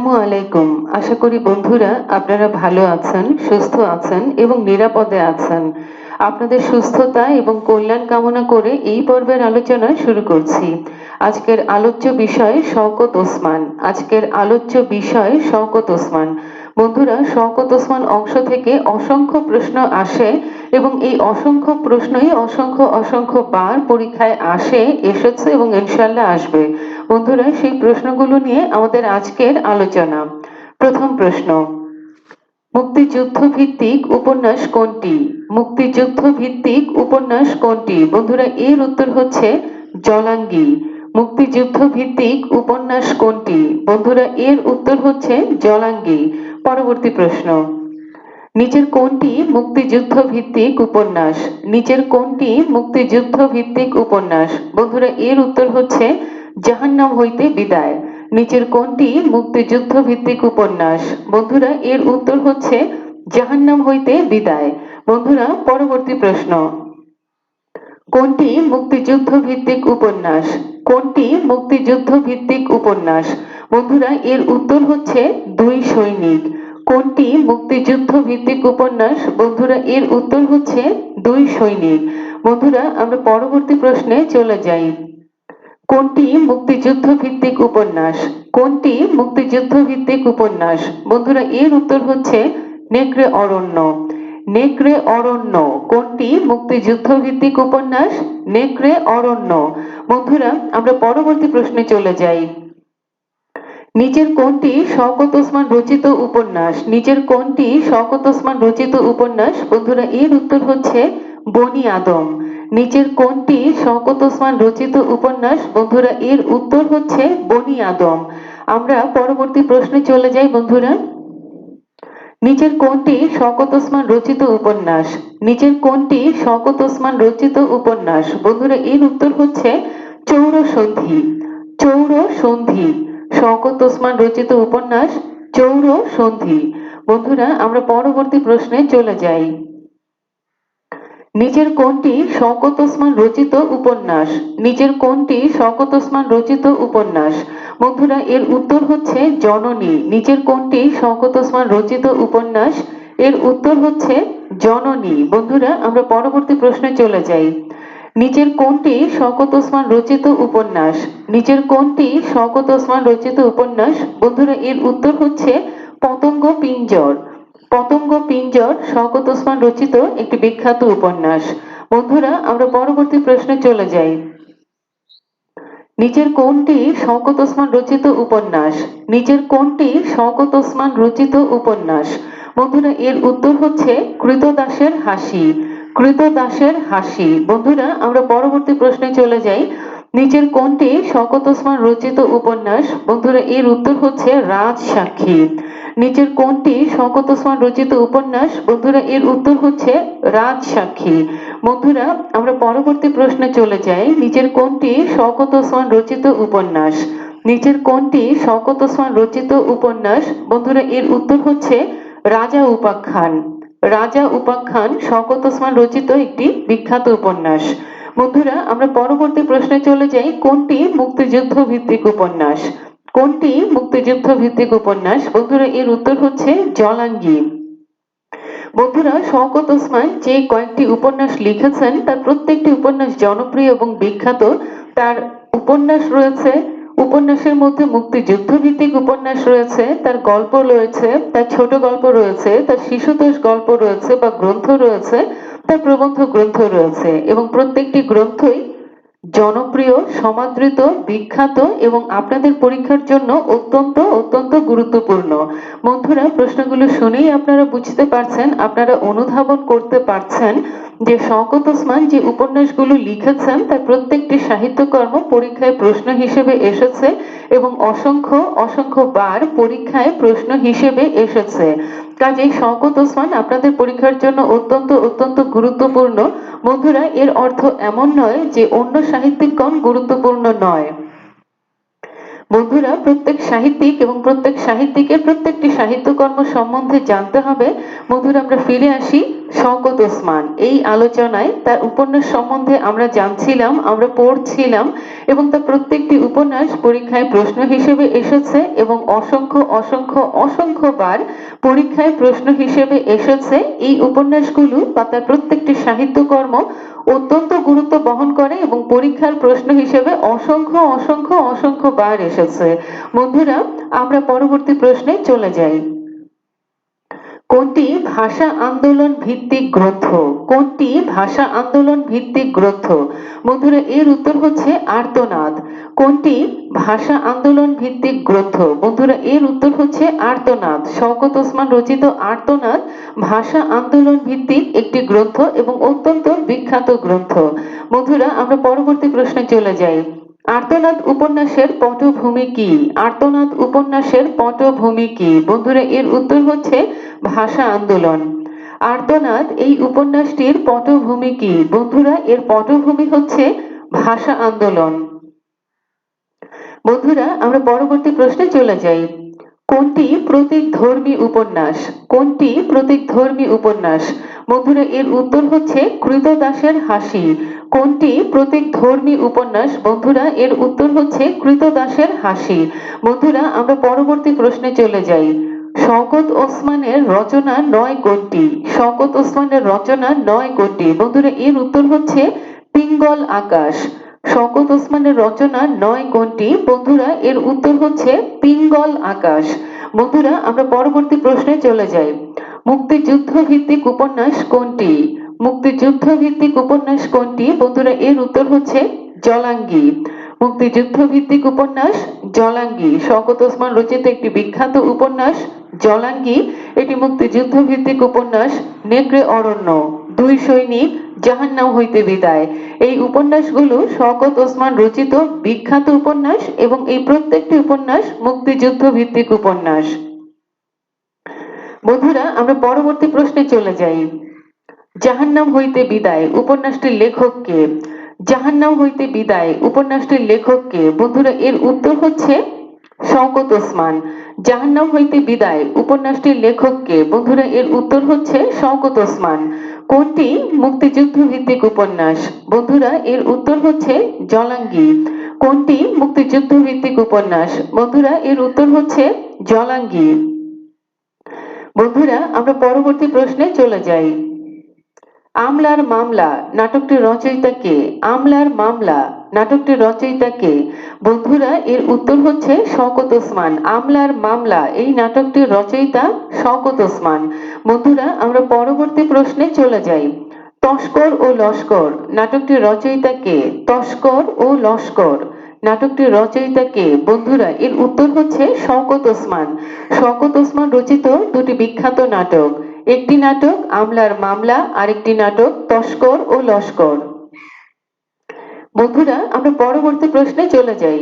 আসসালামু আলাইকুম। আশা করি বন্ধুরা আপনারা ভালো আছেন, সুস্থ আছেন এবং নিরাপদে আছেন। আপনাদের সুস্থতা এবং কল্যাণ কামনা করে এই পর্বের আলোচনা শুরু করছি। আজকের আলোচ্য বিষয় শওকত ওসমান। বন্ধুরা, শওকত ওসমান অংশ থেকে অসংখ্য প্রশ্ন আসে এবং এই অসংখ্য প্রশ্নই অসংখ্য অসংখ্য বার পরীক্ষায় এসেছে এবং ইনশাল্লাহ আসবে। বন্ধুরা, সেই প্রশ্নগুলো নিয়ে আমাদের আজকের আলোচনা। প্রথম প্রশ্ন, মুক্তিযুদ্ধ ভিত্তিক উপন্যাস কোনটি? বন্ধুরা, এর উত্তর হচ্ছে জলাঙ্গি। মুক্তিযুদ্ধ ভিত্তিক উপন্যাস কোনটি? বন্ধুরা, এর উত্তর হচ্ছে জলাঙ্গি। পরবর্তী প্রশ্ন, নিচের কোনটি মুক্তিযুদ্ধ ভিত্তিক উপন্যাস? বন্ধুরা, এর উত্তর হচ্ছে জাহান্নাম হইতে বিদায়। নিচের কোনটি মুক্তিযুদ্ধ ভিত্তিক উপন্যাস? বন্ধুরা, এর উত্তর হচ্ছে জাহান্নাম হইতে বিদায়। বন্ধুরা, পরবর্তী প্রশ্ন, কোনটি মুক্তিযুদ্ধ ভিত্তিক উপন্যাস? বন্ধুরা, এর উত্তর হচ্ছে দুই সৈনিক। কোনটি মুক্তিযুদ্ধ ভিত্তিক উপন্যাস? বন্ধুরা, এর উত্তর হচ্ছে দুই সৈনিক। বন্ধুরা, আমরা পরবর্তী প্রশ্নে চলে যাই। কোনটি মুক্তিযুদ্ধ ভিত্তিক উপন্যাস? বন্ধুরা, এর উত্তর হচ্ছে নেকড়ে অরণ্য। কোনটি মুক্তিযুদ্ধ ভিত্তিক উপন্যাস? নেকড়ে অরণ্য। বন্ধুরা, আমরা পরবর্তী প্রশ্নে চলে যাই। নিচের কোনটি শওকত ওসমান রচিত উপন্যাস? বন্ধুরা, এর উত্তর হচ্ছে বনি আদম। নিচের কোনটি শওকত ওসমান রচিত উপন্যাস? বন্ধুরা, এর উত্তর হচ্ছে বনি আদম। আমরা পরবর্তী প্রশ্নে চলে যাই। বন্ধুরা, নিচের কোনটি শওকত ওসমান রচিত উপন্যাস? বন্ধুরা, এর উত্তর হচ্ছে চৌরসন্ধি। শওকত ওসমান রচিত উপন্যাস চৌরসন্ধি। বন্ধুরা, আমরা পরবর্তী প্রশ্নে চলে যাই। নিচের কোনটি শওকত ওসমান রচিত উপন্যাস? বন্ধুরা, এর উত্তর হচ্ছে জননী। নিচের কোনটি শওকত ওসমান রচিত উপন্যাস? এর উত্তর হচ্ছে জননী। বন্ধুরা, আমরা পরবর্তী প্রশ্নে চলে যাই। নিচের কোনটি শওকত ওসমান রচিত উপন্যাস? বন্ধুরা, এর উত্তর হচ্ছে পতঙ্গ পিঞ্জর শওকত ওসমান রচিত একটি বিখ্যাত উপন্যাস। বন্ধুরা, আমরা পরবর্তী প্রশ্নে চলে যাই। নিচের কোনটি শওকত ওসমান রচিত উপন্যাস? বন্ধুরা, এর উত্তর হচ্ছে কৃতদাসের হাসি। বন্ধুরা, আমরা পরবর্তী প্রশ্নে চলে যাই। নিচের কোনটি শওকত ওসমান রচিত উপন্যাস? বন্ধুরা, এর উত্তর হচ্ছে রাজসাক্ষী। নিচের কোনটি শওকত ওসমান রচিত উপন্যাস? বন্ধুরা, এর উত্তর হচ্ছে রাজসাক্ষী। বন্ধুরা, আমরা পরবর্তী প্রশ্নে চলে যাই। নিচের কোনটি শওকত ওসমান রচিত উপন্যাস? বন্ধুরা, এর উত্তর হচ্ছে রাজা উপাখ্যান শওকত ওসমান রচিত একটি বিখ্যাত উপন্যাস। বন্ধুরা, আমরা পরবর্তী প্রশ্নে চলে যাই। কোনটি মুক্তিযুদ্ধ ভিত্তিক উপন্যাস? বন্ধুরা, এর উত্তর হচ্ছে জলাঙ্গি। বন্ধুরা, শওকত ওসমান যে কয়েকটি উপন্যাস লিখেছেন তার প্রত্যেকটি উপন্যাস জনপ্রিয় এবং বিখ্যাত। তার উপন্যাসের মধ্যে মুক্তিযুদ্ধ ভিত্তিক উপন্যাস রয়েছে, তার গল্প রয়েছে, তার ছোট গল্প রয়েছে, তার শিশুতোষ গল্প রয়েছে বা গ্রন্থ রয়েছে, তার প্রবন্ধ গ্রন্থ রয়েছে এবং প্রত্যেকটি গ্রন্থই জনপ্রিয়, সমাদৃত, বিখ্যাত এবং আপনাদের পরীক্ষার জন্য অত্যন্ত অত্যন্ত গুরুত্বপূর্ণ। বন্ধুরা, প্রশ্নগুলো শুনেই আপনারা বুঝতে পারছেন, আপনারা অনুধাবন করতে পারছেন যে শওকত ওসমান যে উপন্যাসগুলো লিখেছেন তার প্রত্যেকটি সাহিত্যকর্ম পরীক্ষায় প্রশ্ন হিসেবে এসেছে এবং অসংখ্য অসংখ্য বার পরীক্ষায় প্রশ্ন হিসেবে এসেছে। কাজেই শওকত ওসমান আপনাদের পরীক্ষার জন্য অত্যন্ত অত্যন্ত গুরুত্বপূর্ণ। বন্ধুরা, এর অর্থ এমন নয় যে অন্য সাহিত্যিকগণ গুরুত্বপূর্ণ নয়। বন্ধুরা, প্রত্যেক সাহিত্যিক এবং প্রত্যেক সাহিত্যিকের প্রত্যেকটি সাহিত্যকর্ম সম্বন্ধে জানতে হবে। বন্ধুরা, আমরা ফিরে আসি শওকত ওসমান। এই আলোচনায় তার উপন্যাস সম্বন্ধে আমরা জানছিলাম, আমরা পড়ছিলাম এবং তার প্রত্যেকটি উপন্যাস পরীক্ষায় প্রশ্ন হিসেবে এসেছে এবং অসংখ্য অসংখ্য অসংখ্যবার পরীক্ষায় প্রশ্ন হিসেবে এসেছে। এই উপন্যাসগুলো বা তার প্রত্যেকটি সাহিত্যকর্ম অত্যন্ত গুরুত্ব বহন করে এবং পরীক্ষার প্রশ্ন হিসেবে অসংখ্য অসংখ্য অসংখ্যবার এসেছে। বন্ধুরা, আমরা পরবর্তী প্রশ্নে চলে যাই। কোনটি ভাষা আন্দোলন ভিত্তিক গ্রন্থ? কোনটি ভাষা আন্দোলন ভিত্তিক গ্রন্থ? বন্ধুরা, এর উত্তর হচ্ছে আর্তনাদ। কোনটি ভাষা আন্দোলন ভিত্তিক গ্রন্থ? বন্ধুরা, এর উত্তর হচ্ছে আর্তনাদ। শওকত ওসমান রচিত আর্তনাদ ভাষা আন্দোলন ভিত্তিক একটি গ্রন্থ এবং অত্যন্ত বিখ্যাত গ্রন্থ। বন্ধুরা, আমরা পরবর্তী প্রশ্নে চলে যাই। আর্তনাদ উপন্যাসের পটভূমি কি? আর্তনাদ উপন্যাসের পটভূমি কি? বন্ধুরা, এর উত্তর হচ্ছে ভাষা আন্দোলন। আর্তনাদ এই উপন্যাসটির পটভূমি কি? বন্ধুরা, এর পটভূমি হচ্ছে ভাষা আন্দোলন। বন্ধুরা, আমরা পরবর্তী প্রশ্নে চলে যাই। কোনটি প্রতীকধর্মী উপন্যাস? কোনটি প্রতীকধর্মী উপন্যাস? বন্ধুরা, এর উত্তর হচ্ছে কৃতদাসের হাসি। কোনটি প্রতীকধর্মী উপন্যাস? বন্ধুরা, এর উত্তর হচ্ছে কৃতদাসের হাসি। বন্ধুরা, আমরা পরবর্তী প্রশ্নে চলে যাই। শওকত ওসমানের রচনা নয় কোনটি? শওকত ওসমানের রচনা নয় কোনটি? বন্ধুরা, এর উত্তর হচ্ছে পিঙ্গল আকাশ। শওকত ওসমানের রচনা নয় কোনটি? বন্ধুরা, এর উত্তর হচ্ছে পিঙ্গল আকাশ। বন্ধুরা, আমরা পরবর্তী প্রশ্নে চলে যাই। মুক্তিযুদ্ধ ভিত্তিক উপন্যাস কোনটি? মুক্তিযুদ্ধ ভিত্তিক উপন্যাস কোনটি? বন্ধুরা, এর উত্তর হচ্ছে জলাঙ্গি। মুক্তিযুদ্ধ ভিত্তিক উপন্যাস জলাঙ্গি। শওকত ওসমান রচিত একটি বিখ্যাত উপন্যাস জলাঙ্গি। এটি মুক্তিযুদ্ধ ভিত্তিক উপন্যাস। নেকড়ে অরণ্য, দুই সৈনিক, জাহান্নাম হইতে বিদায়, এই উপন্যাসগুলো শওকত ওসমান রচিত বিখ্যাত উপন্যাস এবং এই প্রত্যেকটি উপন্যাস মুক্তিযুদ্ধ ভিত্তিক উপন্যাস। বন্ধুরা, আমরা পরবর্তী প্রশ্নে চলে যাই। জাহান্নাম হইতে বিদায় উপন্যাসটির লেখক কে? জাহান্নাম হইতে বিদায় উপন্যাসটির লেখক কে? বন্ধুরা, এর উত্তর হচ্ছে শওকত ওসমান। জাহান্নাম হইতে বিদায় উপন্যাসটির লেখক কে? বন্ধুরা, এর উত্তর হচ্ছে শওকত ওসমান। কোনটি মুক্তিযুদ্ধ ভিত্তিক উপন্যাস? বন্ধুরা, এর উত্তর হচ্ছে জলাঙ্গি। কোনটি মুক্তিযুদ্ধ ভিত্তিক উপন্যাস? বন্ধুরা, এর উত্তর হচ্ছে জলাঙ্গি। বন্ধুরা, আমরা পরবর্তী প্রশ্নে চলে যাই। আমলার মামলা নাটকটির রচয়িতা কে? আমলার মামলা নাটকটির রচয়িতা কে? বন্ধুরা, এর উত্তর হচ্ছে শওকত ওসমান। আমলার মামলা এই নাটকটির রচয়িতা শওকত ওসমান। বন্ধুরা, আমরা পরবর্তী প্রশ্নে চলে যাই। তস্কর ও লস্কর নাটকটির রচয়িতা কে? তস্কর ও লস্কর নাটকটির রচয়িতা কে? বন্ধুরা, এর উত্তর হচ্ছে শওকত ওসমান। শওকত ওসমান রচিত দুটি বিখ্যাত নাটক, একটি নাটক আমলার মামলা, আরেকটি নাটক তস্কর ও লস্কর। বন্ধুরা, আমরা পরবর্তী প্রশ্নে চলে যাই।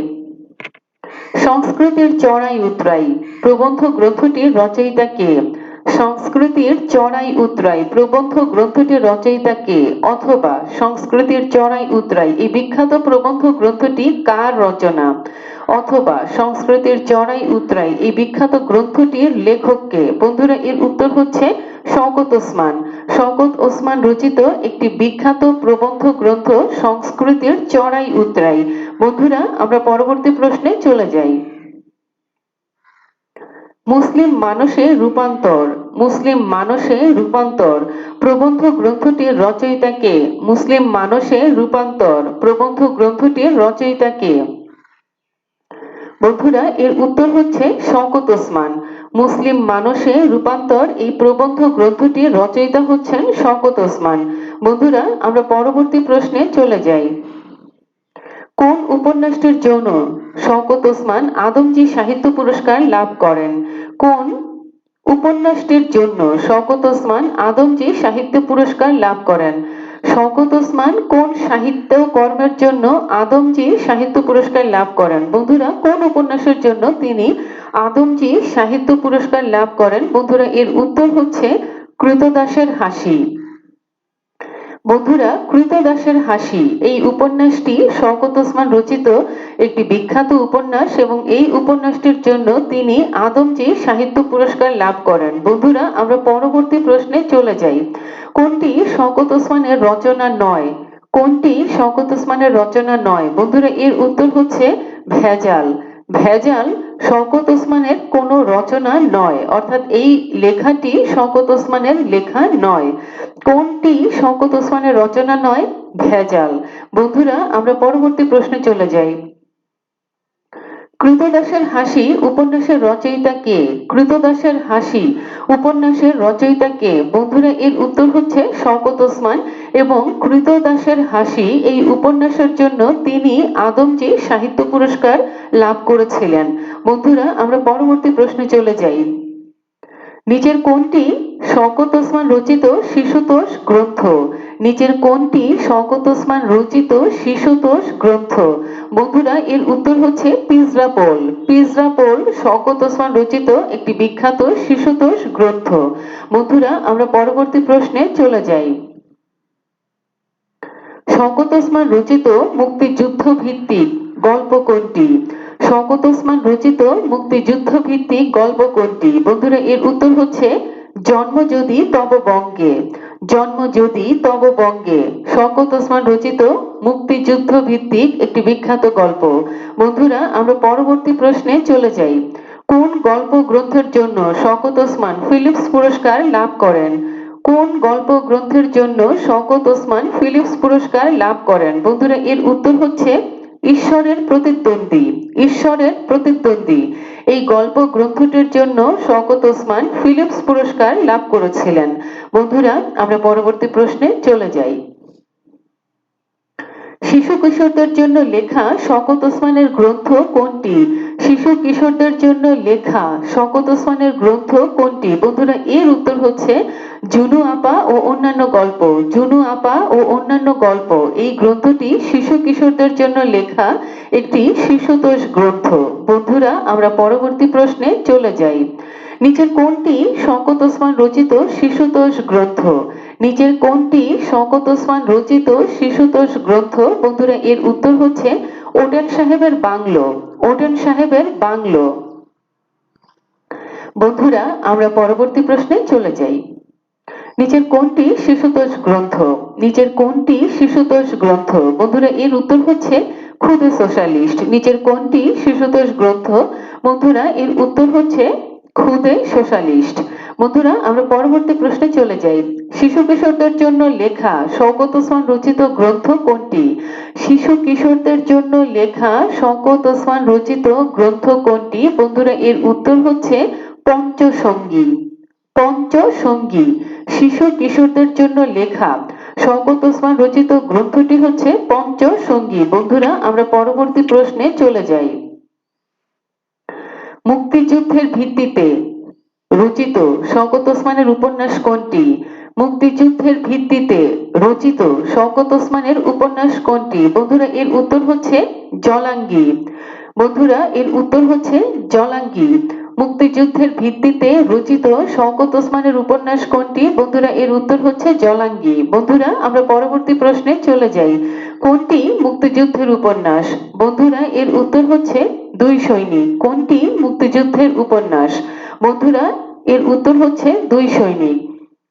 সংস্কৃতির চড়াই উতরাই প্রবন্ধ গ্রন্থটির রচয়িতা কে? সংস্কৃতির চড়াই উতরাই প্রবন্ধ গ্রন্থটির রচয়িতা কে? অথবা সংস্কৃতির চড়াই উতরাই এই বিখ্যাত প্রবন্ধ গ্রন্থটি কার রচনা? অথবা সংস্কৃতির চড়াই উতরাই এই বিখ্যাত গ্রন্থটির লেখক কে? বন্ধুরা, এর উত্তর হচ্ছে শওকত ওসমান। শওকত ওসমান রচিত একটি বিখ্যাত প্রবন্ধ গ্রন্থ সংস্কৃতির চড়াই উতরাই। বন্ধুরা, আমরা পরবর্তী প্রশ্নে চলে যাই। মুসলিম মানসে রূপান্তর মুসলিম মানসে রূপান্তর প্রবন্ধ গ্রন্থটির রচয়িতা কে? মুসলিম মানসে রূপান্তর প্রবন্ধ গ্রন্থটির রচয়িতা কে? বন্ধুরা, এর উত্তর হচ্ছে শওকত ওসমান। মুসলিম মানসে রূপান্তর এই প্রবন্ধ গ্রন্থটির রচয়িতা হচ্ছেন শওকত ওসমান। বন্ধুরা, আমরা পরবর্তী প্রশ্নে চলে যাই। কোন উপন্যাসটির জন্য শওকত ওসমান আদমজী সাহিত্য পুরস্কার লাভ করেন? কোন উপন্যাসটির জন্য শওকত ওসমান আদমজী সাহিত্য পুরস্কার লাভ করেন? শওকত ওসমান কোন সাহিত্য কর্মের জন্য আদমজী সাহিত্য পুরস্কার লাভ করেন? বন্ধুরা, কোন উপন্যাসের জন্য তিনি আদমজী সাহিত্য পুরস্কার লাভ করেন? বন্ধুরা, এর উত্তর হচ্ছে কৃতদাসের হাসি। বন্ধুরা, কৃতদাসের হাসি এই উপন্যাসটি শওকত ওসমান রচিত একটি বিখ্যাত উপন্যাস এবং এই উপন্যাসটির জন্য তিনি আদমজী সাহিত্য পুরস্কার লাভ করেন। বন্ধুরা, আমরা পরবর্তী প্রশ্নে চলে যাই। কোনটি শওকত ওসমানের রচনা নয়? কোনটি শওকত ওসমানের রচনা নয়? বন্ধুরা, এর উত্তর হচ্ছে ভেজাল। ভেজাল শওকত ওসমানের কোনো রচনা নয়, অর্থাৎ এই লেখাটি শওকত ওসমানের লেখা নয়। কোনটি শওকত ওসমানের রচনা নয়? ভেজাল। বন্ধুরা, আমরা পরবর্তী প্রশ্নে চলে যাই। কৃতদাসের হাসি উপন্যাসের রচয়িতা কে? কৃতদাসের হাসি উপন্যাসের রচয়িতা কে? বন্ধুরা, এর উত্তর হচ্ছে শওকত ওসমান এবং কৃতদাসের হাসি এই উপন্যাসের জন্য তিনি আদমজী সাহিত্য পুরস্কার লাভ করেছিলেন। বন্ধুরা, আমরা পরবর্তী প্রশ্নে চলে যাই। নিচের কোনটি শওকত ওসমান রচিত শিশুতোষ গ্রন্থ? নিচের কোনটি শওকত ওসমান রচিত শিশুতোষ গ্রন্থ? বন্ধুরা, এর উত্তর হচ্ছে পিজরাপোল। পিজরাপোল শওকত ওসমান রচিত একটি বিখ্যাত শিশুতোষ গ্রন্থ। বন্ধুরা, আমরা পরবর্তী প্রশ্নে চলে যাই। শওকত ওসমান রচিত মুক্তিযুদ্ধ ভিত্তিক গল্প কোনটি? শওকত ওসমান রচিত মুক্তিযুদ্ধ ভিত্তিক গল্প কোনটি? বন্ধুরা, এর উত্তর হচ্ছে জন্ম যদি তব বঙ্গে। জন্ম যদি তব বঙ্গে শওকত ওসমান রচিত মুক্তিযুদ্ধ ভিত্তিক একটি বিখ্যাত গল্প। বন্ধুরা, আমরা পরবর্তী প্রশ্নে চলে যাই। কোন গল্প গ্রন্থের জন্য শওকত ওসমান ফিলিপস পুরস্কার লাভ করেন? কোন গল্প গ্রন্থের জন্য শওকত ওসমান ফিলিপস পুরস্কার লাভ করেন? বন্ধুরা, এর উত্তর হচ্ছে ঈশ্বরের প্রতিদ্বন্দ্বী। ঈশ্বরের প্রতিদ্বন্দ্বী এই গল্প গ্রন্থটির জন্য শওকত ওসমান ফিলিপস পুরস্কার লাভ করেছিলেন। বন্ধুরা, আমরা পরবর্তী প্রশ্নে চলে যাই। শিশু কিশোরদের জন্য লেখা শওকত ওসমানের গ্রন্থ কোনটি? শিশু কিশোরদের জন্য লেখা শওকত ওসমানের গ্রন্থ কোনটি? বন্ধুরা, এর উত্তর হচ্ছে জুনু আপা ও অন্যান্য গল্প। জুনু আপা ও অন্যান্য গল্প এই গ্রন্থটি শিশু কিশোরদের জন্য লেখা একটি শিশুতোষ গ্রন্থ। বন্ধুরা, আমরা পরবর্তী প্রশ্নে চলে যাই। নিচের কোনটি শওকত ওসমান রচিত শিশুতোষ গ্রন্থ? নিচের কোনটি শওকত ওসমান রচিত শিশুতোষ গ্রন্থ? বন্ধুরা, এর উত্তর হচ্ছে ওডেন সাহেবের বাংলো। ওডেন সাহেবের বাংলো। বন্ধুরা, আমরা পরবর্তী প্রশ্নে চলে যাই। নিচের কোনটি শিশুতোষ গ্রন্থ? নিচের কোনটি শিশুতোষ গ্রন্থ? বন্ধুরা, এর উত্তর হচ্ছে খুদে সোশ্যালিস্ট। নিচের কোনটি শিশুতোষ গ্রন্থ? বন্ধুরা, এর উত্তর হচ্ছে খুদে সোশ্যালিস্ট। বন্ধুরা, আমরা পরবর্তী প্রশ্নে চলে যাই। শিশু কিশোরদের জন্য লেখা শওকত ওসমান রচিত গ্রন্থ কোনটি? শিশু কিশোরদের জন্য লেখা শওকত ওসমান রচিত গ্রন্থ কোনটি? বন্ধুরা, এর উত্তর হচ্ছে পঞ্চসঙ্গী। পঞ্চসঙ্গী শিশু কিশোরদের জন্য লেখা শওকত ওসমান রচিত গ্রন্থটি হচ্ছে পঞ্চসঙ্গী। বন্ধুরা, আমরা পরবর্তী প্রশ্নে চলে যাই। মুক্তিযুদ্ধের ভিত্তিতে রচিত শওকত ওসমানের উপন্যাস কোনটি? মুক্তিযুদ্ধের ভিত্তিতে রচিত শওকত ওসমানের উপন্যাস কোনটি? বন্ধুরা, এর উত্তর হচ্ছে জলাঙ্গি। বন্ধুরা, এর উত্তর হচ্ছে জলাঙ্গি। মুক্তিযুদ্ধের ভিত্তিতে রচিত শওকত ওসমানের উপন্যাস কোনটি? বন্ধুরা, এর উত্তর হচ্ছে জলাঙ্গি। বন্ধুরা, আমরা পরবর্তী প্রশ্নে চলে যাই। কোনটি মুক্তিযুদ্ধের উপন্যাস? বন্ধুরা, এর উত্তর হচ্ছে দুই সৈনিক। কোনটি মুক্তিযুদ্ধের উপন্যাস? বন্ধুরা, এর উত্তর হচ্ছে দুই সৈনিক।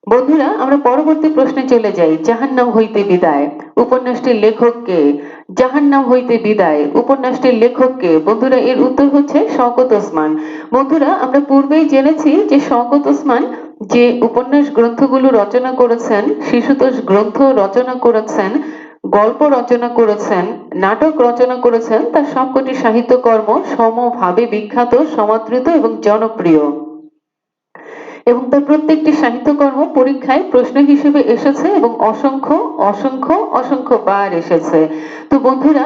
বন্ধুরা, আমরা পরবর্তী প্রশ্নে চলে যাই। জাহান্নাম হইতে বিদায় উপন্যাসটির লেখক কে? জাহান্নাম হইতে বিদায় উপন্যাসটির লেখক কে? বন্ধুরা, এর উত্তর হচ্ছে শওকত ওসমান। বন্ধুরা, আমরা পূর্বেই জেনেছি যে শওকত ওসমান যে উপন্যাস গ্রন্থগুলো রচনা করেছেন, শিশুতোষ গ্রন্থ রচনা করেছেন, গল্প রচনা করেছেন, নাটক রচনা করেছেন, তার সবকটি সাহিত্যকর্ম সমভাবে বিখ্যাত, সমাদৃত এবং জনপ্রিয় এবং তার প্রত্যেকটি সাহিত্যকর্ম পরীক্ষায় প্রশ্ন হিসেবে এসেছে এবং অসংখ্য অসংখ্য অসংখ্য বার এসেছে। তো বন্ধুরা,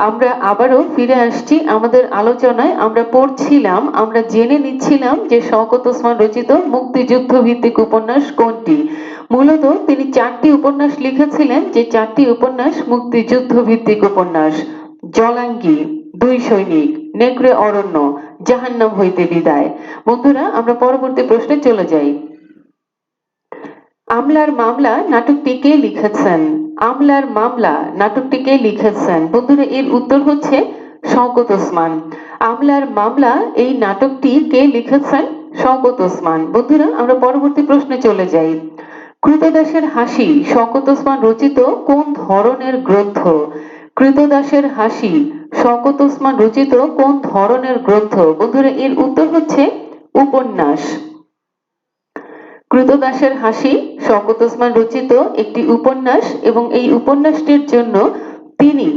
আমরা আবারও ফিরে আসছি আমাদের আলোচনায়। আমরা পড়ছিলাম, আমরা জেনে নিচ্ছিলাম যে শওকত ওসমান রচিত মুক্তিযুদ্ধ ভিত্তিক উপন্যাস কোনটি। মূলত তিনি 4টি উপন্যাস লিখেছিলেন, যে 4টি উপন্যাস মুক্তিযুদ্ধ ভিত্তিক উপন্যাস: জলাঙ্গি, দুই সৈনিক, নেকড়ে অরণ্য, জাহান্নাম হইতে বিদায়। বন্ধুরা, আমরা পরবর্তী প্রশ্নে চলে যাই। আমলার মামলা নাটকটি কে লিখেছেন? আমলার মামলা নাটকটি কে লিখেছেন? বন্ধুরা এর উত্তর হচ্ছে শওকত ওসমান। আমলার মামলা এই নাটকটি কে লিখেছেন? শওকত ওসমান। বন্ধুরা আমরা পরবর্তী প্রশ্নে চলে যাই। কৃতদাসের হাসি শওকত ওসমান রচিত কোন ধরনের গ্রন্থ? কৃতদাসের হাসি শওকত ওসমান রচিত কোন ধরনের গ্রন্থ? বন্ধুরা এর উত্তর হচ্ছে উপন্যাস। কৃতদাসের হাসি শওকত ওসমান রচিত একটি উপন্যাস এবং এই উপন্যাসটির জন্য তিনি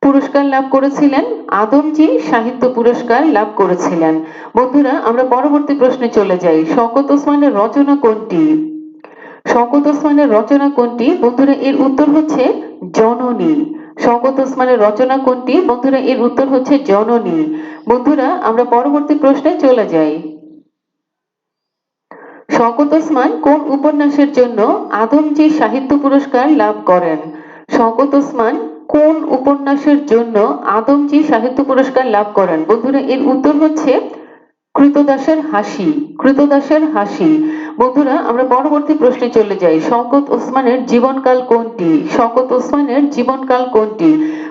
পুরস্কার লাভ করেছিলেন, আদমজী সাহিত্য পুরস্কার লাভ করেছিলেন। বন্ধুরা আমরা পরবর্তী প্রশ্নে চলে যাই। শওকত ওসমানের রচনা কোনটি? শওকত ওসমানের রচনা কোনটি? বন্ধুরা এর উত্তর হচ্ছে জননী। শওকত ওসমানের রচনা কোনটি? বন্ধুরা এর উত্তর হচ্ছে জননী। বন্ধুরা আমরা পরবর্তী প্রশ্নে চলে যাই। শওকত ওসমান কোন উপন্যাসের জন্য আদমজী সাহিত্য পুরস্কার লাভ করেন? শওকত ওসমান কোন উপন্যাসের জন্য আদমজী সাহিত্য পুরস্কার লাভ করেন? বন্ধুরা এর উত্তর হচ্ছে কৃতদাসের হাসি। কৃতদাসের হাসি। বন্ধুরা আমরা পরবর্তী প্রশ্নে চলে যাই। শওকত ওসমানের জীবনকাল কোনটি? শওকত ওসমানের জীবনকাল কোনটি?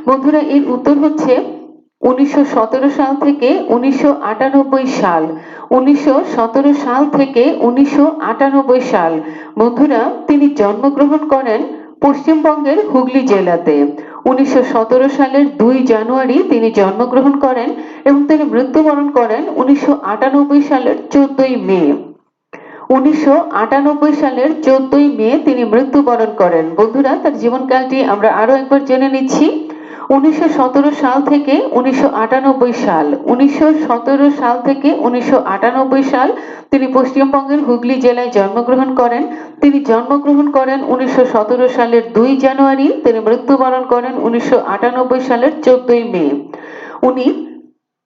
বন্ধুরা এর উত্তর হচ্ছে 1917 সাল থেকে 1998 সাল। 1917 সাল থেকে 1998 সাল। বন্ধুরা তিনি জন্মগ্রহণ করেন পশ্চিমবঙ্গের হুগলি জেলাতে। 1917 সালের 2 জানুয়ারি তিনি জন্মগ্রহণ করেন এবং তিনি মৃত্যুবরণ করেন 1998 সালের 14 মে। 1998 সালের 14 মে তিনি মৃত্যুবরণ করেন। বন্ধুরা তার জীবনকালটি আমরা আরো একবার জেনে নিচ্ছি। 1917 সাল থেকে 1998 সাল। 1917 সাল থেকে 1998 সাল তিনি পশ্চিমবঙ্গের হুগলি জেলায় জন্মগ্রহণ করেন। তিনি জন্মগ্রহণ করেন 1917 সালের 2 জানুয়ারি। তিনি মৃত্যুবরণ করেন 1998 সালের 14 মে। উনি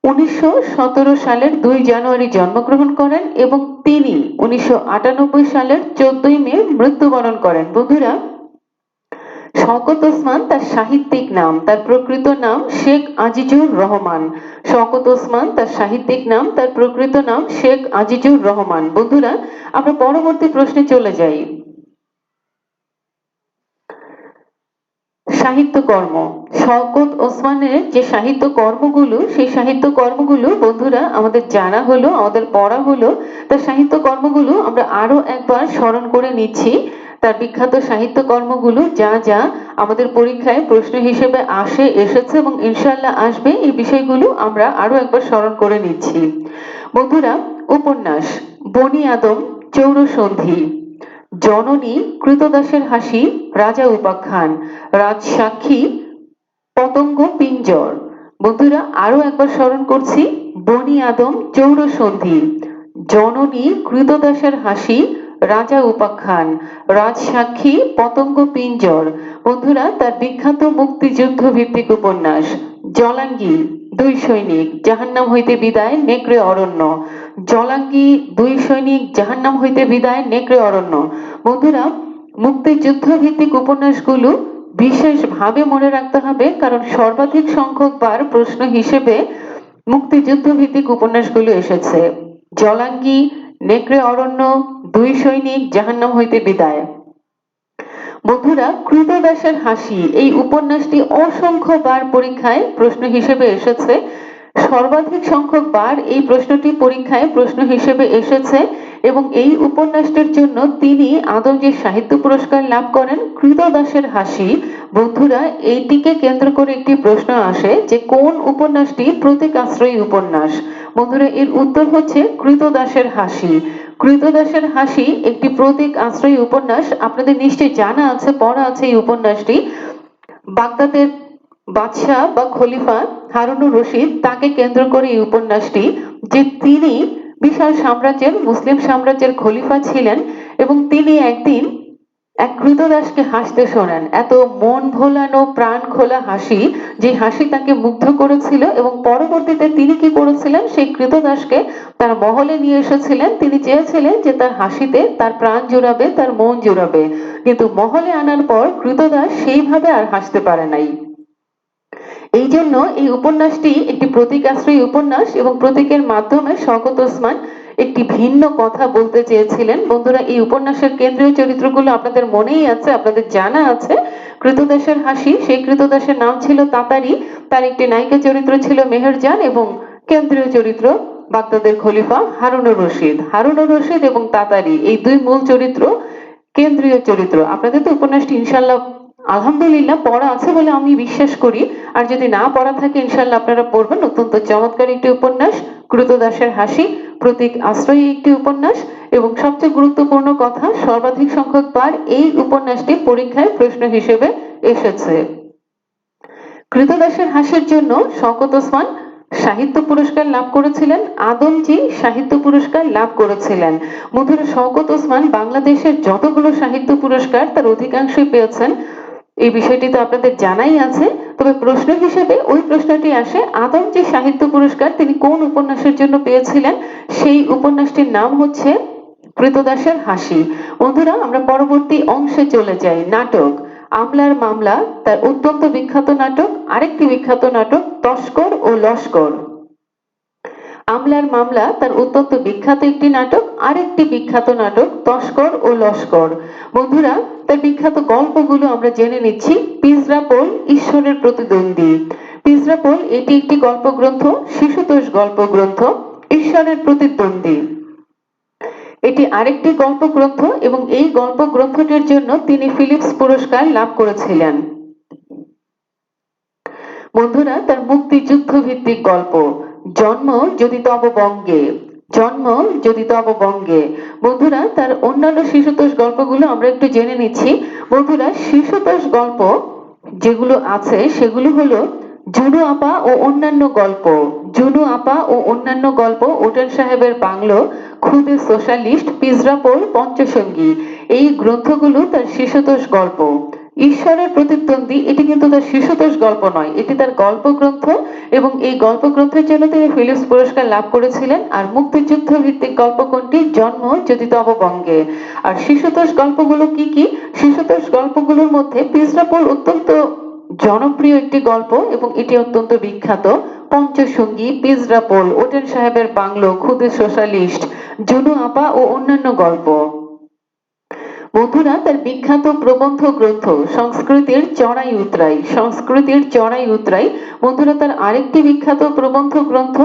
1917 সালের 2 জানুয়ারি জন্মগ্রহণ করেন এবং তিনি 1998 সালের 14 মে মৃত্যুবরণ করেন। বন্ধুরা শওকত ওসমান তার সাহিত্যিক নাম, তার প্রকৃত নাম শেখ আজিজুর রহমান। শওকত ওসমান তার সাহিত্যিক নাম, তার প্রকৃত নাম শেখ আজিজুর রহমান। বন্ধুরা আমরা পরবর্তী প্রশ্নে চলে যাই। সাহিত্যকর্ম। শওকত ওসমানের যে সাহিত্য কর্মগুলো, সেই সাহিত্য কর্মগুলো বন্ধুরা আমাদের জানা হলো, আমাদের পড়া হলো। তার সাহিত্য কর্মগুলো আমরা আরো একবার স্মরণ করে নিচ্ছি। তার বিখ্যাত সাহিত্য কর্মগুলো যা যা আমাদের পরীক্ষায় প্রশ্ন হিসেবে এসেছে এবং ইনশাআল্লাহ আসবে, এই বিষয়গুলো আমরা আরো একবার স্মরণ করে নিচ্ছি। বন্ধুরা উপন্যাস বনি আদম, চৌরসন্ধি, জননী, কৃতদাসের হাসি, রাজা উপাখ্যান, রাজসাক্ষী, পতঙ্গ পিঞ্জর। বন্ধুরা আরো একবার স্মরণ করছি। বনি আদম, চৌরসন্ধি, জননী, কৃতদাসের হাসি, রাজা উপাখ্যান, রাজসাক্ষী, পতঙ্গ পিঞ্জর। বন্ধুরা তার বিখ্যাত মুক্তিযুদ্ধ ভিত্তিক উপন্যাস জলাঙ্গি, 2 সৈনিক, জাহান্নাম হইতে বিদায়, নেকড়ে অরণ্য। জলাঙ্গি, 2 সৈনিক, জাহান্নাম হইতে বিদায়, নেকড়ে অরণ্য। বন্ধুরা মুক্তিযুদ্ধ ভিত্তিক উপন্যাসগুলো বিশেষভাবে মনে রাখতে হবে, কারণ সর্বাধিক সংখ্যক বার প্রশ্ন হিসেবে মুক্তিযুদ্ধ ভিত্তিক উপন্যাসগুলো এসেছে। জলাঙ্গি, নেকড়ে অরণ্য, 2 সৈনিক, জাহান্নাম হইতে বিদায়। বন্ধুরা কৃতদাসের হাসি এই উপন্যাসটি অসংখ্য বার পরীক্ষায় প্রশ্ন হিসেবে এসেছে। সর্বাধিক সংখ্যক বার এই প্রশ্নটি পরীক্ষায় প্রশ্ন হিসেবে এসেছে এবং এই উপন্যাসটির জন্য তিনি আদমজী সাহিত্য পুরস্কার লাভ করেন। কৃতদাসের হাসি। বন্ধুরা এইটিকে কেন্দ্র করে একটি প্রশ্ন আসে যে কোন উপন্যাসটি প্রতীক আশ্রয়ী উপন্যাস? বন্ধুরা এর উত্তর হচ্ছে কৃতদাসের হাসি। কৃতদাসের হাসি একটি প্রতীক আশ্রয়ী উপন্যাস। আপনাদের নিশ্চয়ই জানা আছে, পড়া আছে এই উপন্যাসটি। বাগদাদের বাদশাহ বা খলিফা হারুনুর রশিদ, তাকে কেন্দ্র করে এই উপন্যাসটি, যে তিনি বিশাল সাম্রাজ্যের, মুসলিম সাম্রাজ্যের খলিফা ছিলেন এবং তিনি একদিন এক কৃতদাসকে হাসতে শোনেন। এত মন ভোলানো, প্রাণ খোলা হাসি, যে হাসি তাকে মুগ্ধ করেছিল এবং পরবর্তীতে তিনি কি করেছিলেন, সেই কৃতদাসকে তার মহলে নিয়ে এসেছিলেন। তিনি চেয়েছিলেন যে তার হাসিতে তার প্রাণ জুড়াবে, তার মন জুড়াবে, কিন্তু মহলে আনার পর কৃতদাস সেইভাবে আর হাসতে পারে নাই। এই জন্য এই উপন্যাসটি একটি প্রতীক আশ্রয়ী উপন্যাস এবং প্রতীকের মাধ্যমে শওকত ওসমান একটি ভিন্ন কথা বলতে চেয়েছিলেন। বন্ধুরা, এই উপন্যাসের কেন্দ্রীয় চরিত্রগুলো আপনাদের মনেই আছে, আপনাদের জানা আছে। কৃতদাসের হাসি, সেই কৃতদাসের নাম ছিল তাতারি, তার একটি নায়িকা চরিত্র ছিল মেহেরজান এবং কেন্দ্রীয় চরিত্র বাগদাদের খলিফা হারুনুর রশিদ। হারুনুর রশিদ এবং তাতারি এই দুই মূল চরিত্র কেন্দ্রীয় চরিত্র। আপনাদের তো উপন্যাসটি ইনশাল্লাহ আলহামদুলিল্লাহ পড়া আছে বলে আমি বিশ্বাস করি, আর যদি না পড়া থাকে ইনশাল্লাহ আপনারা পড়বেন। অত্যন্ত চমৎকার একটি উপন্যাস, কৃতদাসের হাসি, প্রতীক আশ্রয়ী একটি উপন্যাস, এবং সবচেয়ে গুরুত্বপূর্ণ কথা, সর্বাধিক সংখ্যক বার এই উপন্যাসটি পরীক্ষায় প্রশ্ন হিসেবে এসেছে। কৃতদাসের হাসির জন্য শওকত ওসমান সাহিত্য পুরস্কার লাভ করেছিলেন, আদমজী সাহিত্য পুরস্কার লাভ করেছিলেন। বন্ধুরা, শওকত ওসমান বাংলাদেশের যতগুলো সাহিত্য পুরস্কার তার অধিকাংশই পেয়েছেন, এই বিষয়টি তো আপনাদের জানাই আছে। তবে প্রশ্ন হিসেবে ওই প্রশ্নটি আসে, আদমজী সাহিত্য পুরস্কার তিনি কোন উপন্যাসের জন্য পেয়েছিলেন? সেই উপন্যাসটির নাম হচ্ছে কৃতদাসের হাসি। বন্ধুরা, আমরা পরবর্তী অংশে চলে যাই। নাটক আমলার মামলা তার অত্যন্ত বিখ্যাত নাটক, আরেকটি বিখ্যাত নাটক তস্কর ও লস্কর। আমলার মামলা তার অত্যন্ত বিখ্যাত একটি নাটক, আরেকটি বিখ্যাত নাটক তস্কর ও লস্কর। বন্ধুরা, তার বিখ্যাত গল্পগুলো আমরা জেনে নিচ্ছি। পিঁজরাপোল ঈশ্বরের প্রতিদ্বন্দ্বী। পিঁজরাপোল এটি একটি গল্পগ্রন্থ, শিশুতোষ গল্পগ্রন্থ, ঈশ্বরের প্রতিদ্বন্দ্বী এটি আরেকটি গল্পগ্রন্থ, এবং এই গল্পগ্রন্থটির জন্য তিনি ফিলিপস পুরস্কার লাভ করেছিলেন। বন্ধুরা, তার মুক্তিযুদ্ধ ভিত্তিক গল্প জন্ম যদি তব বঙ্গে। জন্ম যদি তব বঙ্গে। বন্ধুরা, তার অন্যান্য শিশুতোষ গল্পগুলো আমরা একটু জেনে নিচ্ছি। বন্ধুরা, শিশুতোষ গল্প যেগুলো আছে সেগুলো হলো জুনু আপা ও অন্যান্য গল্প। জুনু আপা ও অন্যান্য গল্প, ওটেন সাহেবের বাংলো, খুদে সোশ্যালিস্ট, পিঁজরাপোল, পঞ্চসঙ্গী, এই গ্রন্থগুলো তার শিশুতোষ গল্প। ঈশ্বরের প্রতিদ্বন্দ্বী এটি কিন্তু তার শিশুতোষ গল্প নয়, এটি তার গল্প গ্রন্থ, এবং এই গল্প গ্রন্থের জন্য তিনি ফিলিপস পুরস্কার লাভ করেছিলেন। আর মুক্তিযুদ্ধ ভিত্তিক গল্প কোনটি? জন্ম যদি তব বঙ্গে। আর শিশুতোষ গল্পগুলো কি কি? শিশুতোষ গল্পগুলোর মধ্যে পিঁজরাপোল অত্যন্ত জনপ্রিয় একটি গল্প এবং এটি অত্যন্ত বিখ্যাত। পঞ্চসঙ্গী, পিঁজরাপোল, ওটেন সাহেবের বাংলো, খুদে সোশ্যালিস্ট, জুনু আপা ও অন্যান্য গল্প। বন্ধুরা, তার বিখ্যাত প্রবন্ধ গ্রন্থ সংস্কৃতির চড়াই উতরাই। সংস্কৃতির চড়াই উতরাই। বন্ধুরা, তার আরেকটি বিখ্যাত প্রবন্ধ গ্রন্থ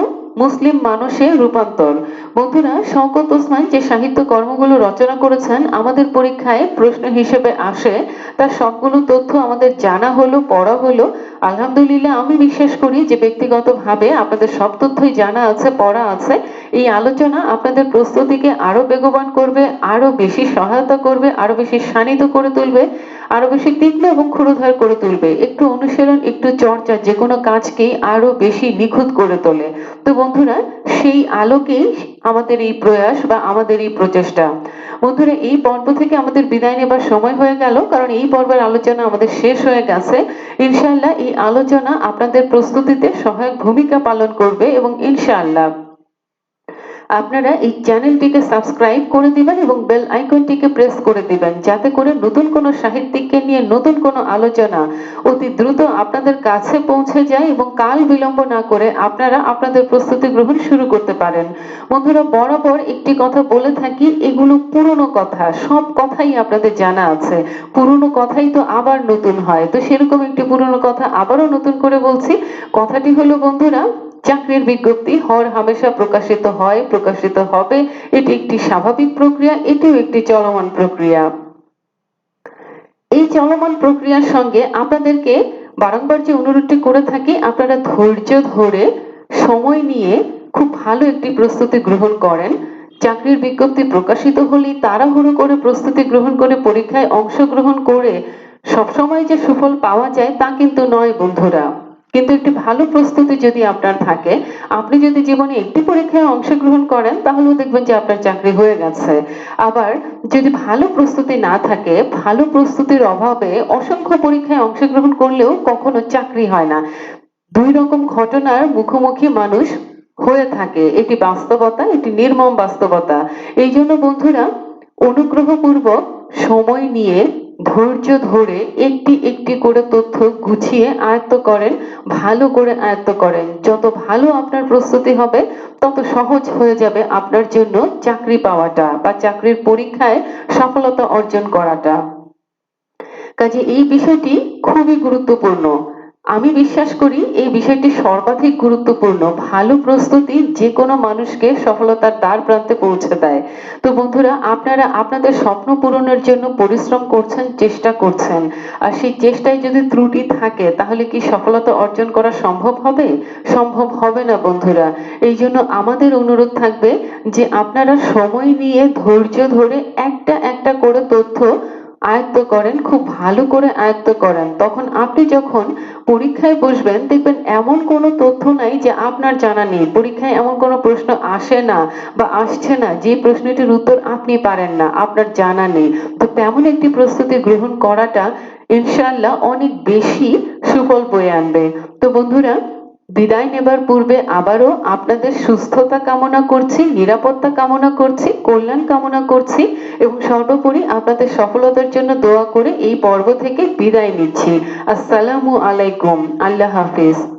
মুসলিম মানুষে রূপান্তর। বন্ধুরা, শওকত ওসমান যে সাহিত্য কর্মগুলো রচনা করেছেন আমাদের পরীক্ষায় প্রশ্ন হিসেবে আসে, তার সবগুলো তথ্য আমাদের জানা হলো, পড়া হলো। আলহামদুলিল্লাহ, আমি বিশ্বাস করি যে ব্যক্তিগতভাবে আপনাদের সব তথ্যই জানা আছে, পড়া আছে। এই আলোচনা আপনাদের প্রস্তুতিকে আরো বেগবান করবে, আরো বেশি সহায়তা করবে, আরো বেশি শানিত করে তুলবে, আরো বেশি তীক্ষ্ণ এবং ক্ষুরধার করে তুলবে। একটু অনুশীলন, একটু চর্চা যে কোনো কাজকেই আরো বেশি নিখুঁত করে তোলে। তো বন্ধুরা, সেই আলোকেই আমাদের এই প্রয়াস বা আমাদের এই প্রচেষ্টা। বন্ধুরা, এই পর্ব থেকে আমাদের বিদায় নেবার সময় হয়ে গেল, কারণ এই পর্বের আলোচনা আমাদের শেষ হয়ে গেছে। ইনশাআল্লাহ এই আলোচনা আপনাদের প্রস্তুতিতে সহায়ক ভূমিকা পালন করবে, এবং ইনশাআল্লাহ আপনারা এই চ্যানেলটিকে সাবস্ক্রাইব করে দিবেন এবং বেল আইকনটিকে প্রেস করে দিবেন, যাতে করে নতুন কোনো সাহিত্যিককে নিয়ে নতুন কোনো আলোচনা অতি দ্রুত আপনাদের কাছে পৌঁছে যায় এবং কাল বিলম্ব না করে আপনারা আপনাদের প্রস্তুতি গ্রহণ শুরু করতে পারেন। বন্ধুরা, বরাবর একটি কথা বলে থাকি, এগুলো পুরনো কথা, সব কথাই আপনাদের জানা আছে। পুরনো কথাই তো আবার নতুন হয়, তো সেরকম একটি পুরনো কথা আবারও নতুন করে বলছি। কথাটি হলো বন্ধুরা, চাকরির বিজ্ঞপ্তি হর হামেশা প্রকাশিত হয়, প্রকাশিত হবে, এটি একটি স্বাভাবিক প্রক্রিয়া, এটিও একটি চলমান প্রক্রিয়া। এই চলমান প্রক্রিয়ার সঙ্গে আপনাদেরকে বারংবার যে অনুরোধটি করে থাকি, আপনারা ধৈর্য ধরে সময় নিয়ে খুব ভালো একটি প্রস্তুতি গ্রহণ করেন। চাকরির বিজ্ঞপ্তি প্রকাশিত হলেই তাড়াহুড়ো করে প্রস্তুতি গ্রহণ করে পরীক্ষায় অংশগ্রহণ করে সবসময় যে সুফল পাওয়া যায় তা কিন্তু নয় বন্ধুরা। কিন্তু একটি ভালো প্রস্তুতি যদি আপনার থাকে, আপনি যদি জীবনে একটি পরীক্ষায় অংশগ্রহণ করেন তাহলেও দেখবেন যে আপনার চাকরি হয়ে গেছে। আবার যদি ভালো প্রস্তুতি না থাকে, ভালো প্রস্তুতির অভাবে অসংখ্য পরীক্ষায় অংশগ্রহণ করলেও কখনো চাকরি হয় না। দুই রকম ঘটনার মুখোমুখি মানুষ হয়ে থাকে, এটি বাস্তবতা, এটি নির্মম বাস্তবতা। এই জন্য বন্ধুরা, অনুগ্রহপূর্বক সময় নিয়ে ধৈর্য ধরে একটি একটি করে তথ্য গুছিয়ে আয়ত্ত করেন, ভালো করে আয়ত্ত করেন। যত ভালো আপনার প্রস্তুতি হবে তত সহজ হয়ে যাবে আপনার জন্য চাকরি পাওয়াটা বা চাকরির পরীক্ষায় সফলতা অর্জন করাটা। কাজে এই বিষয়টি খুবই গুরুত্বপূর্ণ। আমি বিশ্বাস করি এই বিষয়টি সর্বাধিক গুরুত্বপূর্ণ। ভালো প্রস্তুতি যে কোনো মানুষকে সফলতার দ্বার প্রান্তে পৌঁছে দেয়। তো বন্ধুরা, আপনারা আপনাদের স্বপ্ন পূরণের জন্য পরিশ্রম করছেন, চেষ্টা করছেন, আর সেই চেষ্টায় যদি ত্রুটি থাকে তাহলে কি সফলতা অর্জন করা সম্ভব হবে? সম্ভব হবে না বন্ধুরা। এই জন্য আমাদের অনুরোধ থাকবে যে আপনারা সময় নিয়ে ধৈর্য ধরে একটা একটা করে তথ্য আয়ত্ত করেন, খুব ভালো করে আয়ত্ত করেন। তখন আপনি যখন পরীক্ষায় বসবেন দেখবেন এমন কোনো তথ্য নাই যে আপনার জানা নেই। পরীক্ষায় এমন কোনো প্রশ্ন আসে না বা আসছে না যে প্রশ্নটির উত্তর আপনি পারেন না, আপনার জানা নেই। তো তেমন একটি প্রস্তুতি গ্রহণ করাটা ইনশাআল্লাহ অনেক বেশি সুফল বয়ে আনবে। তো বন্ধুরা, বিদায় নেবার পূর্বে আবারও আপনাদের সুস্থতা কামনা করছি, নিরাপত্তা কামনা করছি, কল্যাণ কামনা করছি এবং সর্বোপরি আপনাদের সফলতার জন্য দোয়া করে এই পর্ব থেকে বিদায় নিচ্ছি। আসসালামু আলাইকুম। আল্লাহ হাফিজ।